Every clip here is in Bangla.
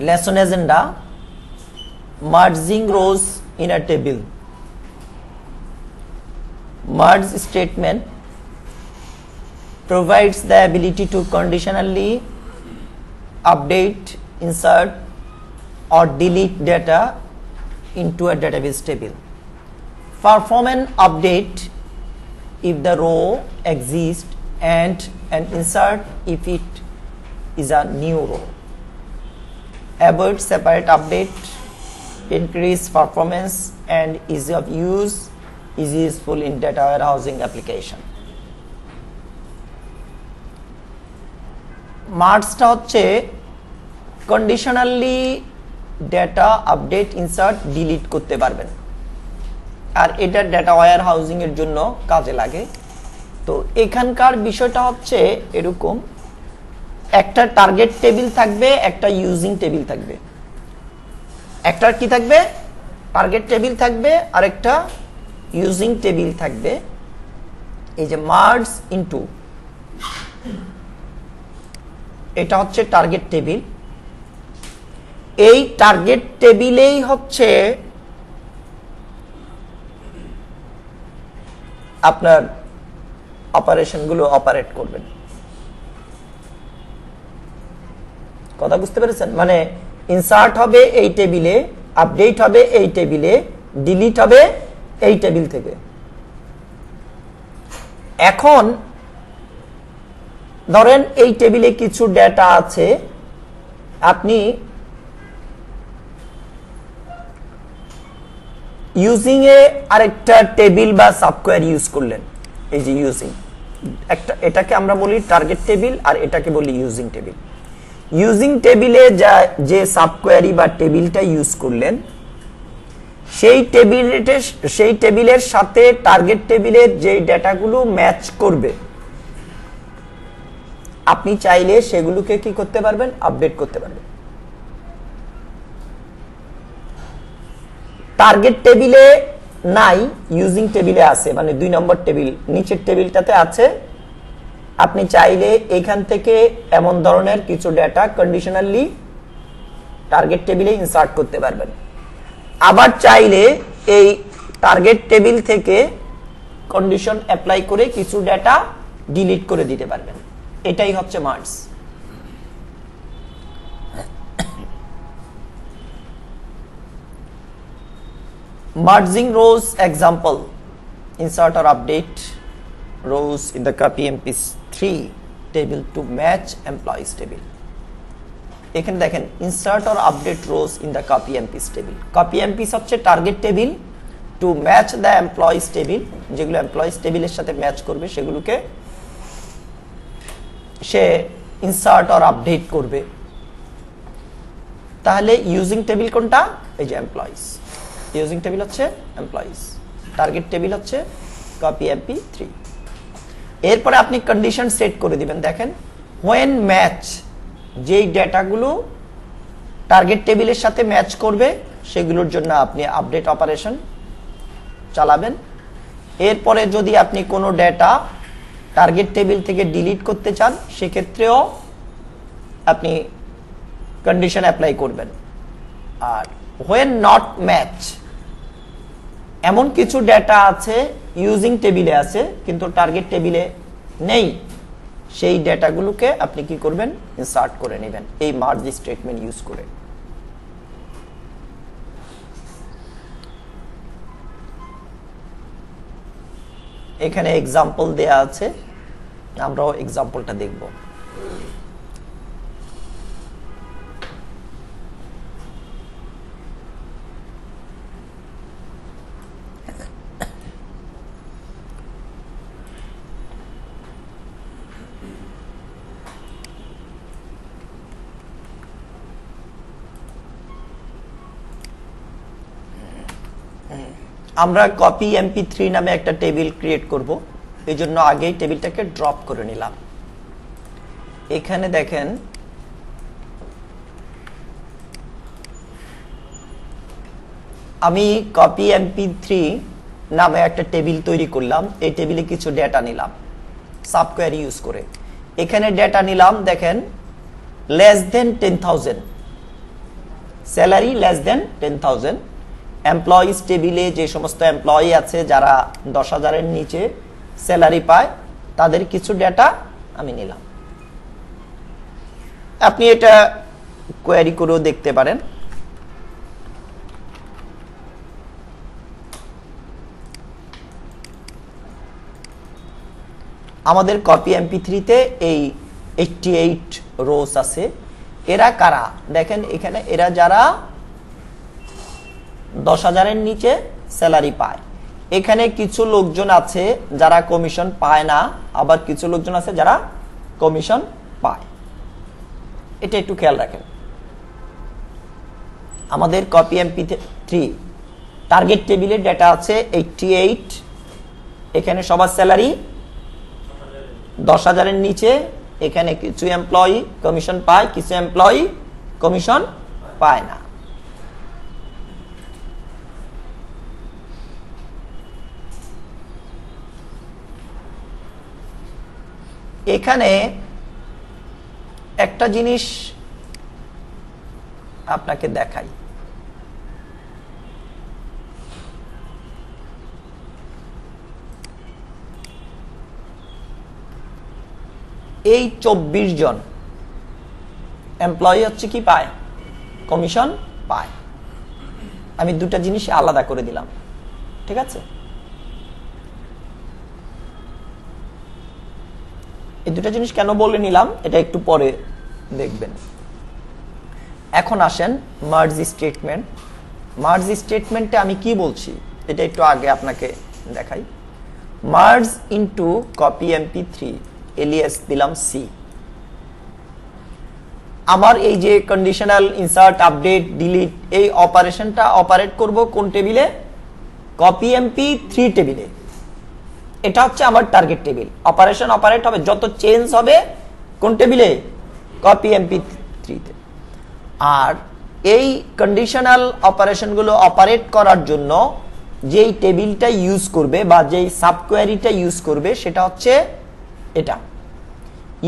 lesson agenda: merging rows in a table. Merge statement provides the ability to conditionally update, insert or delete data into a database table. Perform an update if the row exists and an insert if it is a new row. Avoid separate update, increase performance and ease of use is useful in data warehousing application. মার্জটা হচ্ছে conditionally data update, insert, delete করতে পারবেন, আর এটা ডেটা ওয়্যার হাউজিং এর জন্য কাজে লাগে। তো এখানকার বিষয়টা হচ্ছে এরকম, একটা টার্গেট টেবিল থাকবে, একটা ইউজিং টেবিল থাকবে। একটা কি থাকবে? টার্গেট টেবিল থাকবে আর একটা ইউজিং টেবিল থাকবে। এই যে মার্জ ইনটু, এটা হচ্ছে টার্গেট টেবিল। এই টার্গেট টেবিলেই হচ্ছে আপনার অপারেশনগুলো অপারেট করবেন। কথা বুঝতে পেরেছেন? মানে ইনসার্ট হবে এই টেবিলে, আপডেট হবে এই টেবিলে, ডিলিট হবে এই টেবিল থেকে। এখন ধরেন এই টেবিলে কিছু ডেটা আছে, আপনি ইউজিং এ আরেকটা টেবিল বা সাবকোয়ারি ইউজ করলেন। এই যে ইউজিং, একটা এটাকে আমরা বলি টার্গেট টেবিল আর এটাকে বলি ইউজিং টেবিল। ইউজিং টেবিলে যে সাবকোয়ারি বা টেবিলটা ইউজ করলেন, সেই টেবিলের সাথে টার্গেট টেবিলের যে ডেটাগুলো ম্যাচ করবে, আপনি চাইলে সেগুলোকে কি করতে পারবেন? আপডেট করতে পারবেন। টার্গেট টেবিলে নাই, ইউজিং টেবিলে আছে, মানে 2 নম্বর টেবিল নিচের টেবিলটাতে আছে। আপনি চাইলে এখান থেকে এমন ধরনের কিছু ডেটা কন্ডিশনালি টার্গেট টেবিলে ইনসার্ট করতে পারবেন। আবার চাইলে এই টার্গেট টেবিল থেকে কন্ডিশন অ্যাপ্লাই করে কিছু ডেটা ডিলিট করে দিতে পারবেন। এটাই হচ্ছে merge. Merging rows example: insert or update rows in the copy mp3 table to match employees table. এখানে দেখেন insert or update rows in the copy mps table. copy mps হচ্ছে target table, to match the employees table, যেগুলো এমপ্লয়িজ টেবিলের সাথে ম্যাচ করবে সেগুলোকে সে ইনসার্ট অর আপডেট করবে। তাহলে ইউজিং টেবিল কোনটা? এই যে এমপ্লয়িজ। ইউজিং টেবিল হচ্ছে এমপ্লয়িজ, টার্গেট টেবিল হচ্ছে কপি mp3। এরপরে আপনি কন্ডিশন সেট করে দিবেন। দেখেন when ম্যাচ, যেই ডেটাগুলো টার্গেট টেবিলের সাথে ম্যাচ করবে সেগুলোর জন্য আপনি আপডেট অপারেশন চালাবেন। এরপরে যদি আপনি কোনো ডেটা টার্গেট টেবিল থেকে ডিলিট করতে চান সেক্ষেত্রেও আপনি কন্ডিশন অ্যাপ্লাই করবেন। আর when not match, এমন কিছু ডেটা আছে ইউজিং টেবিলে আছে কিন্তু টার্গেট টেবিলে নেই, সেই ডেটাগুলোকে আপনি কি করবেন? ইনসার্ট করে নেবেন এই মার্জ স্টেটমেন্ট ইউজ করে। এখানে এক্সাম্পল দেয়া আছে, আমরাও এক্সাম্পলটা দেখব। আমরা কপি mp3 নামে একটা টেবিল ক্রিয়েট করব, এই জন্য আগেই টেবিলটাকে ড্রপ করে নিলাম। এখানে দেখেন আমি কপি mp3 নামে একটা টেবিল তৈরি করলাম। এই টেবিলে কিছু ডেটা নিলাম সাবকোয়ারি ইউজ করে। এখানে ডেটা নিলাম, দেখেন less than 10,000, salary less than 10,000। Employees টেবিলে যে সমস্ত এমপ্লয়ি আছে যারা 10,000-এর নিচে স্যালারি পায় তাদের কিছু ডেটা আমি নিলাম। আপনি এটা কোয়েরি করেও দেখতে পারেন। আমাদের কপি এমপি3-তে এই 88 রোস আছে। এরা কারা দেখেন, এখানে এরা যারা 10,000-এর নিচে স্যালারি পায়। এখানে কিছু লোকজন আছে যারা কমিশন পায় না, আবার কিছু লোকজন আছে যারা কমিশন পায়। এটা একটু খেয়াল রাখেন। আমাদের কপি এমপি3 টার্গেট টেবিলে ডেটা আছে 88। এখানে সবার স্যালারি 10,000-এর নিচে। এখানে কিছু এমপ্লয়ি কমিশন পায়, কিছু এমপ্লয়ি কমিশন পায় না। এখানে একটা জিনিস আপনাকে দেখাই। এই 24 জন এমপ্লয়ি হচ্ছে কি পায়, কমিশন পায়। আমি দুটা জিনিস আলাদা করে দিলাম, ঠিক আছে? এই দুটা জিনিস কেন বলে নিলাম এটা একটু পরে দেখবেন। এখন আসেন মার্জ স্টেটমেন্ট। মার্জ স্টেটমেন্টে আমি কি বলছি এটা একটু আগে আপনাকে দেখাই। Merge into copy MP3 Ilias দিলাম সি। আমার এই যে কন্ডিশনাল ইনসার্ট, আপডেট, ডিলিট এই অপারেশনটা অপারেট করব কোন টেবিলে? কপি এমপি3 টেবিলে। এটা হচ্ছে আমার টার্গেট টেবিল। অপারেশন অপারেট হবে, যত চেঞ্জ হবে কোন টেবিলে? কপি এমপি3-তে। আর এই কন্ডিশনাল অপারেশনগুলো অপারেট করার জন্য যেই টেবিলটা ইউজ করবে বা যেই সাবকোয়ারিটা ইউজ করবে সেটা হচ্ছে এটা।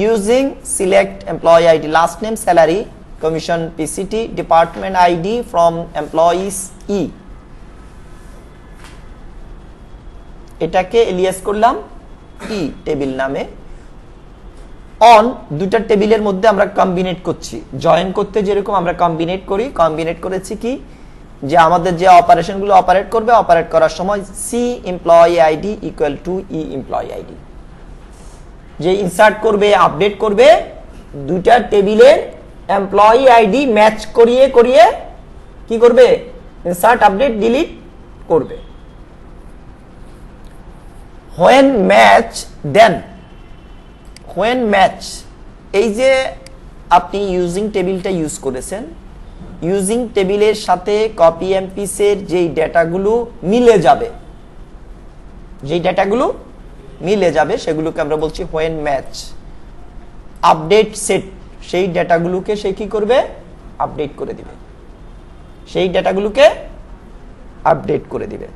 Using select employee ID, last name, salary, commission, PCT, department ID from employees E. এটাকে এলিয়াস করলাম ই টেবিল নামে। অন দুটা টেবিলের মধ্যে আমরা কম্বিনেট করছি। জয়েন করতে যেরকম আমরা কম্বিনেট করি, কম্বিনেট করেছি কি যে আমাদের যে অপারেশনগুলো অপারেট করবে, অপারেট করার সময় C employee ID equal to E employee ID. যে ইনসার্ট করবে, আপডেট করবে, দুইটা টেবিলের এমপ্লয়ি আইডি ম্যাচ করিয়ে করিয়ে কি করবে? ইনসার্ট, আপডেট, ডিলিট করবে। when match then when match এই যে আপনি ইউজিং টেবিলটা ইউজ করেছেন, ইউজিং টেবিলের সাথে কপি এমপিসের যেই ডেটাগুলো মিলে যাবে, যেই ডেটাগুলো মিলে যাবে সেগুলোকে আমরা বলছি when match। আপডেট সেট, সেই ডেটাগুলোকে সে কি করবে? আপডেট করে দিবে। সেই ডেটাগুলোকে আপডেট করে দিবে।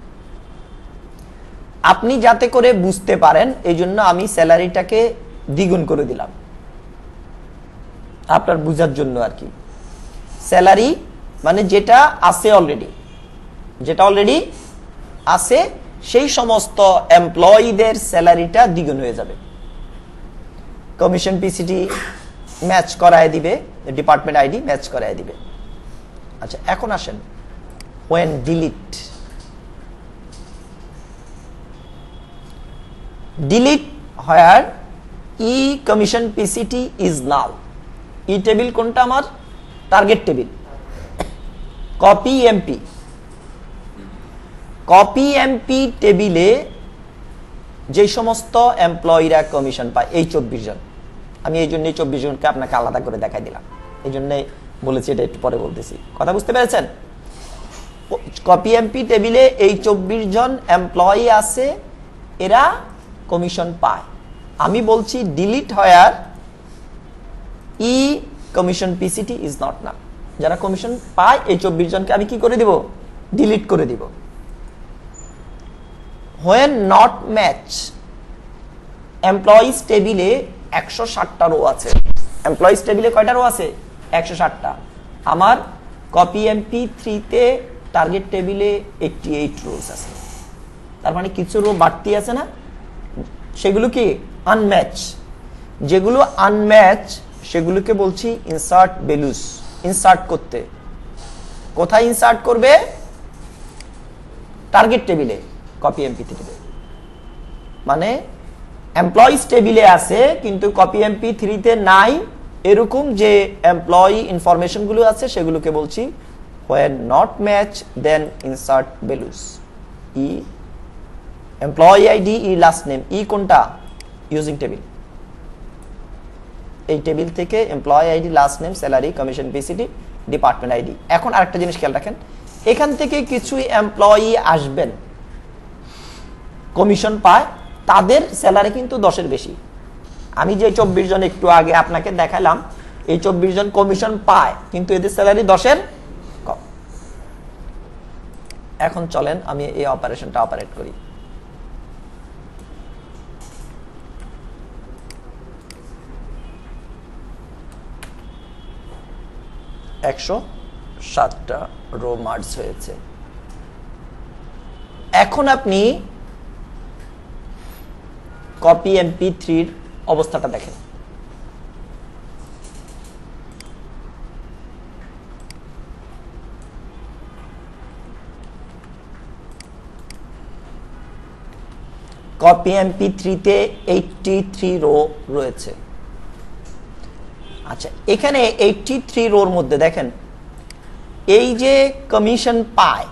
আপনি যাতে করে বুঝতে পারেন এই জন্য আমি স্যালারিটাকে দ্বিগুণ করে দিলাম আপনার বুঝার জন্য আর কি। স্যালারি মানে যেটা আছে অলরেডি, যেটা অলরেডি আছে সেই সমস্ত এমপ্লয়িদের স্যালারিটা দ্বিগুণ হয়ে যাবে। কমিশন, পিসিটি ম্যাচ করায় দিবে, ডিপার্টমেন্ট আইডি ম্যাচ করায় দিবে। আচ্ছা, এখন আসেন when delete delete where e commission pct is null। E table কোনটা? আমার target table. Copy MP, copy MP টেবিলে যে সমস্ত এমপ্লয়িরা কমিশন পায় এই 24 জন, আমি এই জন্য 24 জনকে আপনাকে আলাদা করে দেখাই দিলাম। এই জন্য বলেছি, এটা একটু পরে বলতেছি। কথা বুঝতে পেরেছেন? কপি এমপি টেবিলে এই 24 জন এমপ্লয়ি আছে, এরা কমিশন পায়। আমি বলছি delete where E commission PCT is not নাল। যারা কমিশন পায় এই 24 জনকে আমি কি করে দিব? ডিলিট করে দিব। when not match এমপ্লয়িজ টেবিলে 160টা রো আছে। এমপ্লয়িজ টেবিলে কয়টা রো আছে? 160টা। আমার কপি MP3 তে টার্গেট টেবিলে 88 রোজ আছে। তার মানে কিছু রো বাড়তি আছে না, সেগুলো কি আনম্যাচ। যেগুলো আনম্যাচ সেগুলোকে বলছি ইনসার্ট ভ্যালুস। ইনসার্ট করতে কোথায় ইনসার্ট করবে? টার্গেট টেবিলে, কপি MP3 তে। মানে এমপ্লয়িজ টেবিলে আছে কিন্তু কপি MP3 তে নাই, এরকম যে এমপ্লয়ি ইনফরমেশন গুলো আছে সেগুলোকে বলছি when not match then insert values। E employee ID, E last name, ই কোনটা? Using table. এই টেবিল থেকে employee ID, last name, salary, commission, PCT, department ID. এখন আরেকটা জিনিস খেয়াল রাখেন, এখান থেকে কিছু এমপ্লয়ি আসবেন কমিশন পায়, তাদের স্যালারি কিন্তু 10-এর বেশি। আমি যে 24 জন একটু আগে আপনাকে দেখালাম, এই 24 জন কমিশন পায় কিন্তু এদের স্যালারি 10-এর কম। এখন চলেন আমি এই অপারেশনটা অপারেট করি। একশো 7টা রো মার্জ হয়েছে। এখন আপনি কপি MP3 অবস্থাটা দেখেন। কপি MP3 তে 83 রো রয়েছে। আচ্ছা, এখানে 83 রোর মধ্যে দেখেন এই যে কমিশন পায়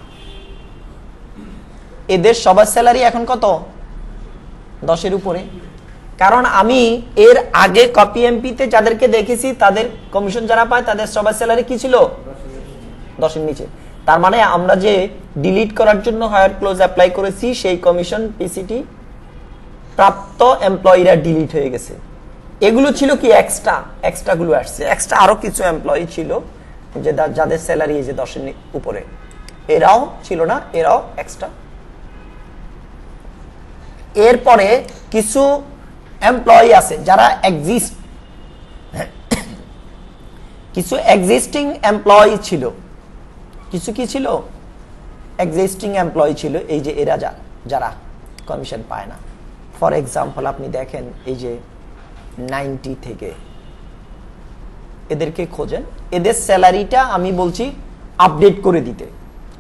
এদের সবার স্যালারি এখন কত? 10-এর উপরে। কারণ আমি এর আগে কপি MP তে যাদেরকে দেখেছি তাদের কমিশন যারা পায় তাদের সবার স্যালারি কি ছিল? 10-এর নিচে। তার মানে আমরা যে ডিলিট করার জন্য হায়ার ক্লোজ অ্যাপ্লাই করেছি সেই কমিশন পিসিটি প্রাপ্ত এমপ্লয়িরা ডিলিট হয়ে গেছে। এগুলো ছিল কি এক্সট্রা গুলো আসছে। এক্সট্রা আরো কিছু এমপ্লয়ি ছিল যে যাদের স্যালারি এই যে 10-এর উপরে, এরাও ছিল না, এরাও এক্সট্রা। এরপরে কিছু এমপ্লয়ি আছে যারা কিছু এক্সিস্টিং এমপ্লয়ি ছিল। কিছু কি ছিল? এক্সিস্টিং এমপ্লয়ি ছিল। এই যে এরা যারা কমিশন পায় না। ফর এক্সাম্পল আপনি দেখেন এই যে 90 থেকে এদেরকে খোঁজেন, এদের স্যালারিটা আমি বলছি আপডেট করে দিতে।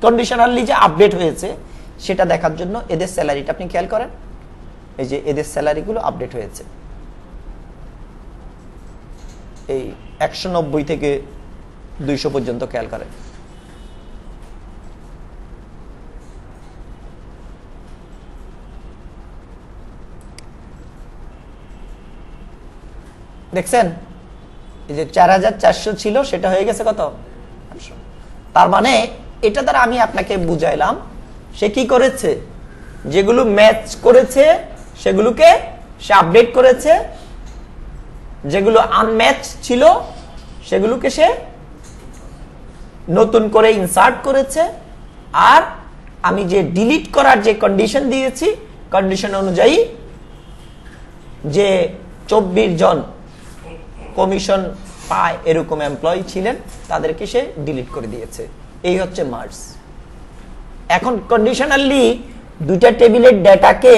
কন্ডিশনালি যে আপডেট হয়েছে সেটা দেখার জন্য এদের স্যালারিটা আপনি খেয়াল করেন। এই যে এদের স্যালারিগুলো আপডেট হয়েছে এই 190 থেকে 200 পর্যন্ত, খেয়াল করেন। দেখছেন এই যে 4400 ছিল সেটা হয়ে গেছে কত? 800। তার মানে এটা দ্বারা আমি আপনাকে বুঝাইলাম সে কি করেছে, যেগুলো ম্যাচ করেছে সেগুলোকে সে আপডেট করেছে, যেগুলো আনম্যাচ ছিল সেগুলোকে সে নতুন করে ইনসার্ট করেছে। আর আমি যে ডিলিট করার যে কন্ডিশন দিয়েছি, কন্ডিশন অনুযায়ী যে 24 জন কমিশন পায় এরকম এমপ্লয়ি ছিলেন তাদেরকে সে ডিলিট করে দিয়েছে। এই হচ্ছে মার্জ। এখন কন্ডিশনালি দুইটা টেবিলের ডেটাকে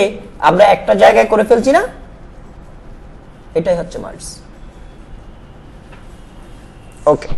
আমরা একটা জায়গায় করে ফেলছি না, এটাই হচ্ছে মার্জ। ওকে।